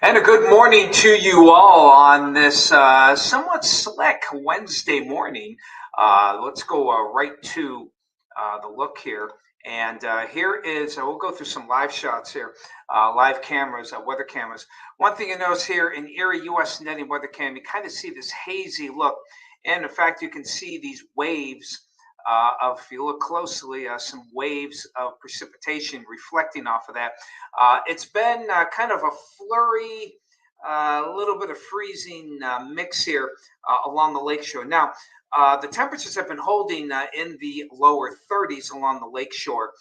And a good morning to you all on this somewhat slick Wednesday morning. Let's go right to the look here. And here is, we'll go through some live shots here, live cameras, weather cameras. One thing you notice here in Erie, U.S. Netting weather cam, you kind of see this hazy look. And in fact, you can see these waves if you look closely, some waves of precipitation reflecting off of that. It's been kind of a flurry, a little bit of freezing mix here along the lakeshore. Now, the temperatures have been holding in the lower 30s along the lakeshore.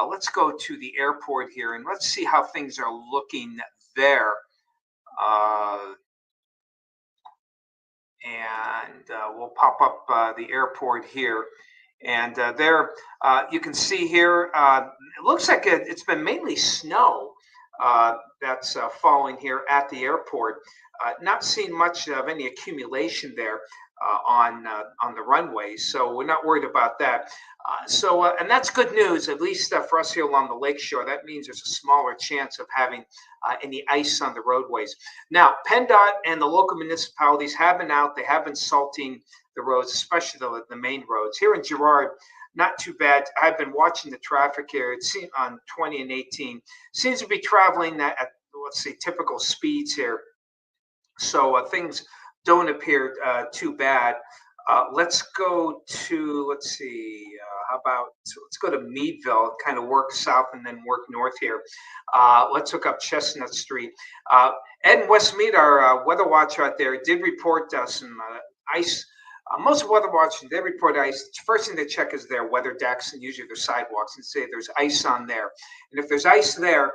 Let's go to the airport here and let's see how things are looking there. Uh, and we'll pop up the airport here. And there you can see here, it looks like it's been mainly snow that's falling here at the airport. Not seeing much of any accumulation there on the runways, so we're not worried about that. And that's good news, at least for us here along the lakeshore. That means there's a smaller chance of having any ice on the roadways. Now, PennDOT and the local municipalities have been out. They have been salting the roads, especially the main roads. Here in Girard, not too bad. I've been watching the traffic here. It's on 20 and 18. Seems to be traveling at let's see, typical speeds here. So things don't appear too bad. Let's go to, let's see, let's go to Meadville, kind of work south and then work north here. Let's hook up Chestnut Street. Ed and West Mead, our weather watcher out there, did report some ice. Most weather watchers, they report ice. First thing they check is their weather decks and usually their sidewalks and say there's ice on there. And if there's ice there,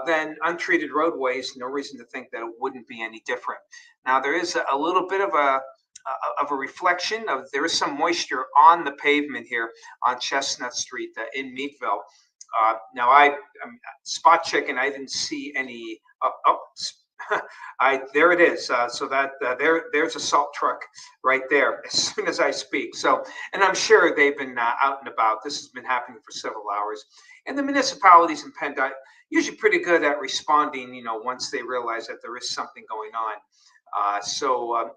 then untreated roadways, no reason to think that it wouldn't be any different. Now, there is a little bit of a reflection of there is some moisture on the pavement here on Chestnut Street in Meadville. Now, I'm spot checking. I didn't see any. There it is. So that there's a salt truck right there as soon as I speak. So, and I'm sure they've been out and about. This has been happening for several hours, and the municipalities in PennDOT usually pretty good at responding. Once they realize that there is something going on.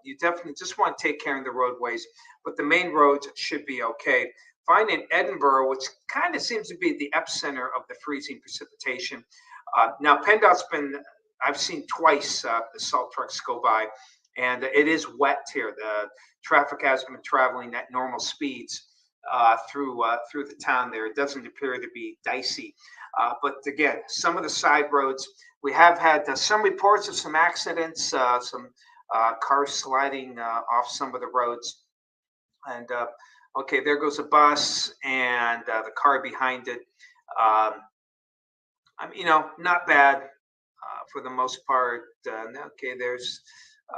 You definitely just want to take care of the roadways, but the main roads should be okay. Fine in Edinburgh, which kind of seems to be the epicenter of the freezing precipitation. Now, PennDOT's been, I've seen twice the salt trucks go by, and it is wet here. The traffic has been traveling at normal speeds through the town there. It doesn't appear to be dicey. But again, some of the side roads, we have had some reports of some accidents, some cars sliding off some of the roads. And okay, there goes a bus and the car behind it. Not bad for the most part. Okay, there's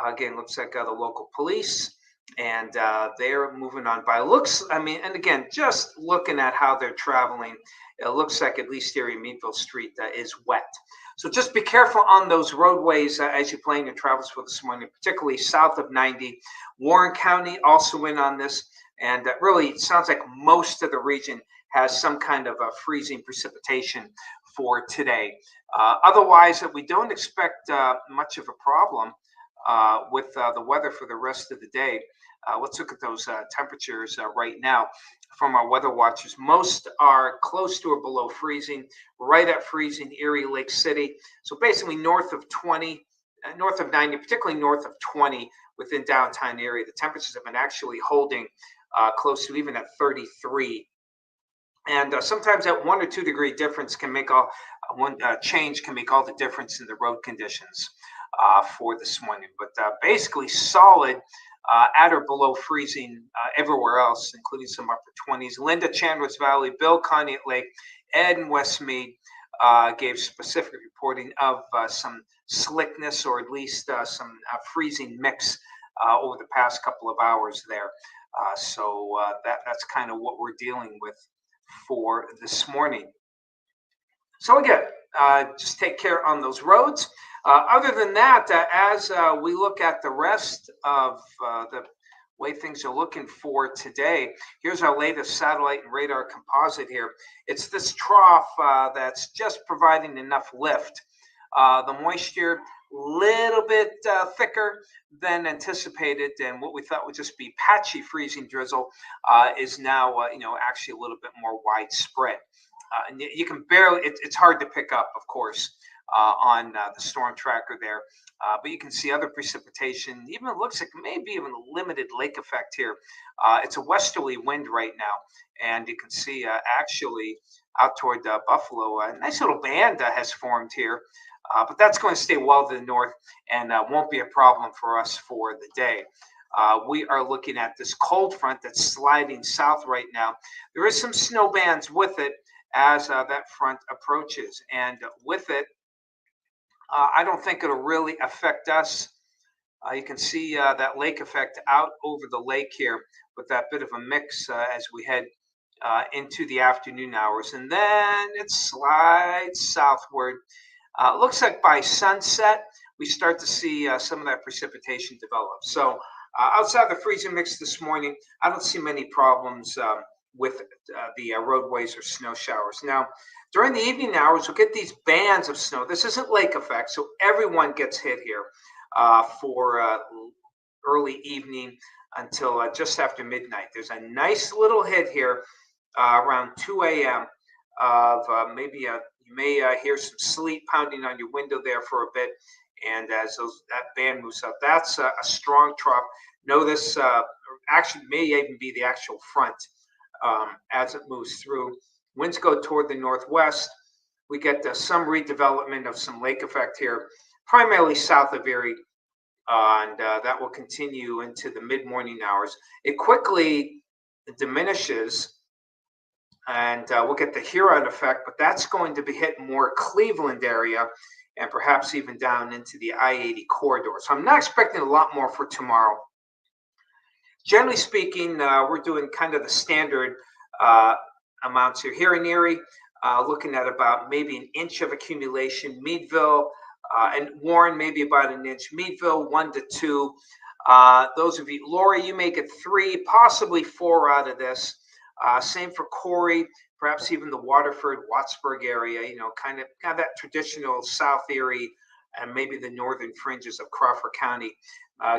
again, looks like the local police, and they're moving on by. And again, just looking at how they're traveling, it looks like at least here in Meadville Street is wet. So just be careful on those roadways as you plan your travels for this morning, particularly south of 90. Warren County also in on this, and really it sounds like most of the region has some kind of a freezing precipitation for today. Otherwise, we don't expect much of a problem with the weather for the rest of the day. Let's look at those temperatures right now from our weather watchers. Most are close to or below freezing, right at freezing, Erie, Lake City. So basically north of 20, north of 90, particularly north of 20 within downtown area. The temperatures have been actually holding close to even at 33. And sometimes that 1 or 2 degree difference can make change can make all the difference in the road conditions for this morning. But basically solid at or below freezing everywhere else, including some upper 20s. Linda, Chandler's Valley, Bill, Conneaut Lake, Ed, and Westmead gave specific reporting of some slickness or at least some freezing mix over the past couple of hours there. That's kind of what we're dealing with for this morning. So again, just take care on those roads. Other than that, as we look at the rest of the way things are looking for today, here's our latest satellite and radar composite here. It's this trough that's just providing enough lift The moisture little bit thicker than anticipated, and what we thought would just be patchy freezing drizzle is now actually a little bit more widespread. And you can barely, it's hard to pick up, of course, on the storm tracker there. But you can see other precipitation. Even it looks like maybe even a limited lake effect here. It's a westerly wind right now, and you can see actually out toward Buffalo, a nice little band has formed here. But that's going to stay well to the north and won't be a problem for us for the day. We are looking at this cold front that's sliding south right now. There is some snow bands with it as that front approaches, and with it, I don't think it'll really affect us. You can see that lake effect out over the lake here with that bit of a mix as we head into the afternoon hours. And then it slides southward. Looks like by sunset, we start to see some of that precipitation develop. So outside the freezing mix this morning, I don't see many problems with the roadways or snow showers. Now, during the evening hours, we'll get these bands of snow. This isn't lake effect, so everyone gets hit here for early evening until just after midnight. There's a nice little hit here around 2 a.m. of maybe you may hear some sleet pounding on your window there for a bit. And as that band moves up, that's a strong trough. Know this actually may even be the actual front as it moves through. Winds go toward the northwest. We get some redevelopment of some lake effect here, primarily south of Erie, and that will continue into the mid-morning hours. It quickly diminishes, and we'll get the Huron effect, but that's going to be hitting more Cleveland area and perhaps even down into the I-80 corridor. So I'm not expecting a lot more for tomorrow. Generally speaking, we're doing kind of the standard amounts here in Erie, looking at about maybe an inch of accumulation. Meadville and Warren, maybe about an inch. Meadville, 1 to 2. Those of you, Lori, you may get 3, possibly 4 out of this. Same for Corey, perhaps even the Waterford, Wattsburg area, kind of that traditional South Erie and maybe the northern fringes of Crawford County,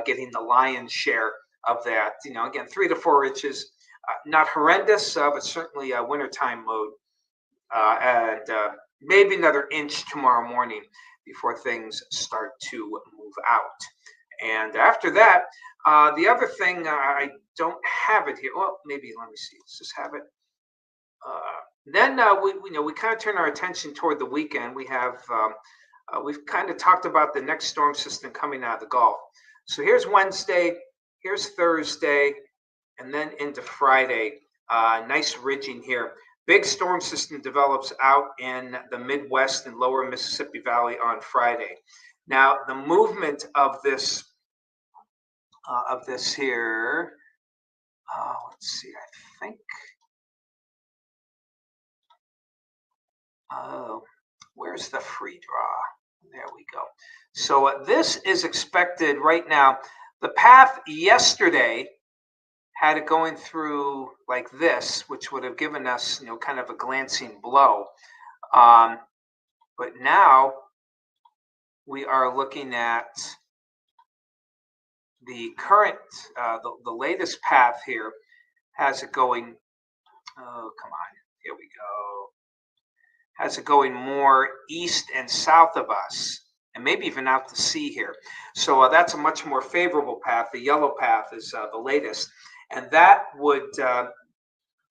getting the lion's share of that. Again, 3 to 4 inches. Not horrendous, but certainly a wintertime mode. And maybe another inch tomorrow morning before things start to move out. And after that, the other thing, I don't have it here. Well, maybe, let me see. Let's just have it. Then we kind of turn our attention toward the weekend. We've kind of talked about the next storm system coming out of the Gulf. So here's Wednesday, here's Thursday, and then into Friday. Nice ridging here. Big storm system develops out in the Midwest and lower Mississippi Valley on Friday. Now, the movement of this here, let's see, I think, where's the free draw? There we go. So this is expected right now. The path yesterday had it going through like this, which would have given us, kind of a glancing blow. But now we are looking at the current, the latest path here has it going, oh, come on, here we go. Has it going more east and south of us, and maybe even out to sea here. So that's a much more favorable path. The yellow path is the latest. And that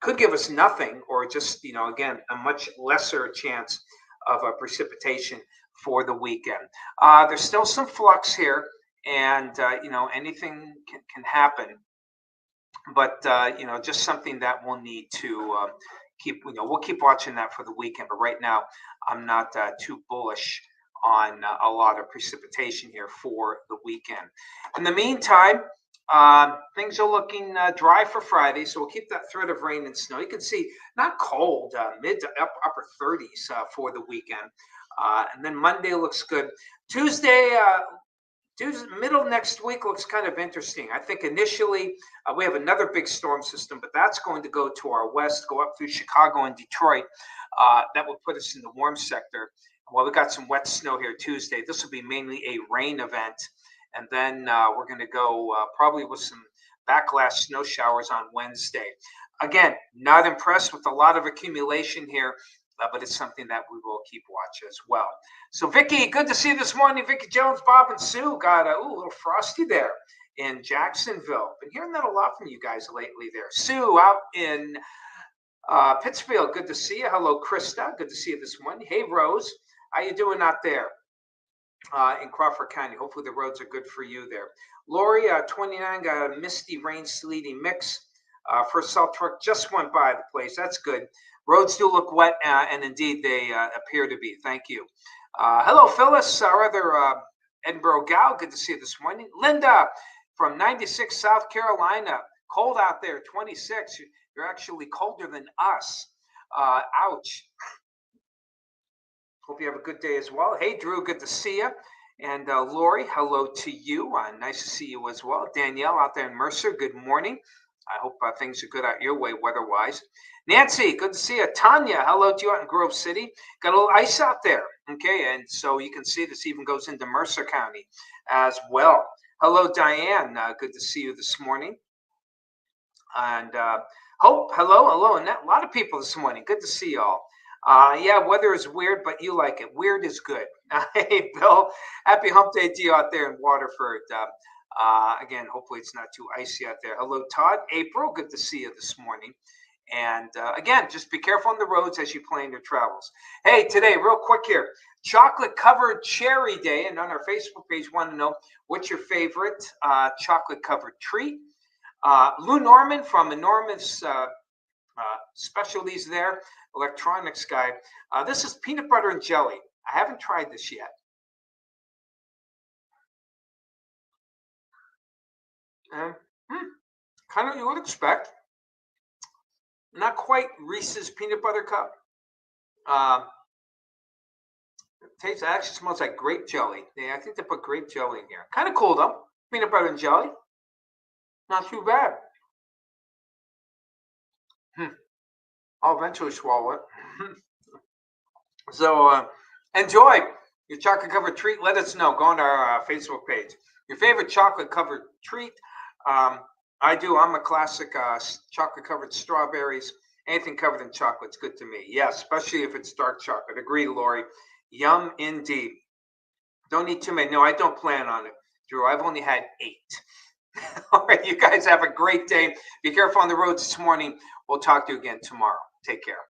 could give us nothing, or just, again, a much lesser chance of precipitation for the weekend. There's still some flux here, and, anything can happen. But, just something that we'll need to keep, we'll keep watching that for the weekend. But right now, I'm not too bullish on a lot of precipitation here for the weekend. In the meantime, things are looking dry for Friday, so we'll keep that threat of rain and snow. You can see not cold, mid to upper 30s for the weekend. And then Monday looks good. Tuesday, middle next week looks kind of interesting. I think initially we have another big storm system, but that's going to go to our west, go up through Chicago and Detroit. That will put us in the warm sector. Well, we got some wet snow here Tuesday. This will be mainly a rain event. And then we're going to go probably with some backlash snow showers on Wednesday. Again, not impressed with a lot of accumulation here, but it's something that we will keep watch as well. So, Vicki, good to see you this morning. Vicki Jones, Bob, and Sue got a little frosty there in Jacksonville. Been hearing that a lot from you guys lately there. Sue out in Pittsfield, good to see you. Hello, Krista. Good to see you this morning. Hey, Rose. How you doing out there in Crawford County? Hopefully the roads are good for you there. Lori, 29, got a misty, rain, sleety mix. First salt truck just went by the place. That's good. Roads do look wet, and indeed they appear to be. Thank you. Hello, Phyllis, our other Edinburgh gal. Good to see you this morning. Linda from 96, South Carolina. Cold out there, 26. You're actually colder than us. Ouch. Hope you have a good day as well. Hey, Drew, good to see you. And Lori, hello to you. Nice to see you as well. Danielle out there in Mercer, good morning. I hope things are good out your way weather-wise. Nancy, good to see you. Tanya, hello to you out in Grove City. Got a little ice out there, okay? And so you can see this even goes into Mercer County as well. Hello, Diane. Good to see you this morning. And Hope, hello. And a lot of people this morning. Good to see you all. Yeah, weather is weird, but you like it. Weird is good. Hey, Bill, happy hump day to you out there in Waterford. Again, hopefully it's not too icy out there. Hello, Todd. April, good to see you this morning. And again, just be careful on the roads as you plan your travels. Hey, today, real quick here, chocolate covered cherry day. And on our Facebook page, want to know what's your favorite chocolate covered treat. Lou Norman from Enormous Specialties there, electronics guy. This is peanut butter and jelly. I haven't tried this yet. Kind of you would expect. Not quite Reese's peanut butter cup. It tastes, actually smells like grape jelly. Yeah, I think they put grape jelly in here. Kind of cool though. Peanut butter and jelly. Not too bad. I'll eventually swallow it. So enjoy your chocolate covered treat. Let us know. Go on our Facebook page. Your favorite chocolate covered treat. I do. I'm a classic chocolate covered strawberries. Anything covered in chocolate's good to me. Yeah, especially if it's dark chocolate. Agree, Lori. Yum indeed. Don't eat too many. No, I don't plan on it, Drew. I've only had 8. All right, you guys have a great day. Be careful on the roads this morning. We'll talk to you again tomorrow. Take care.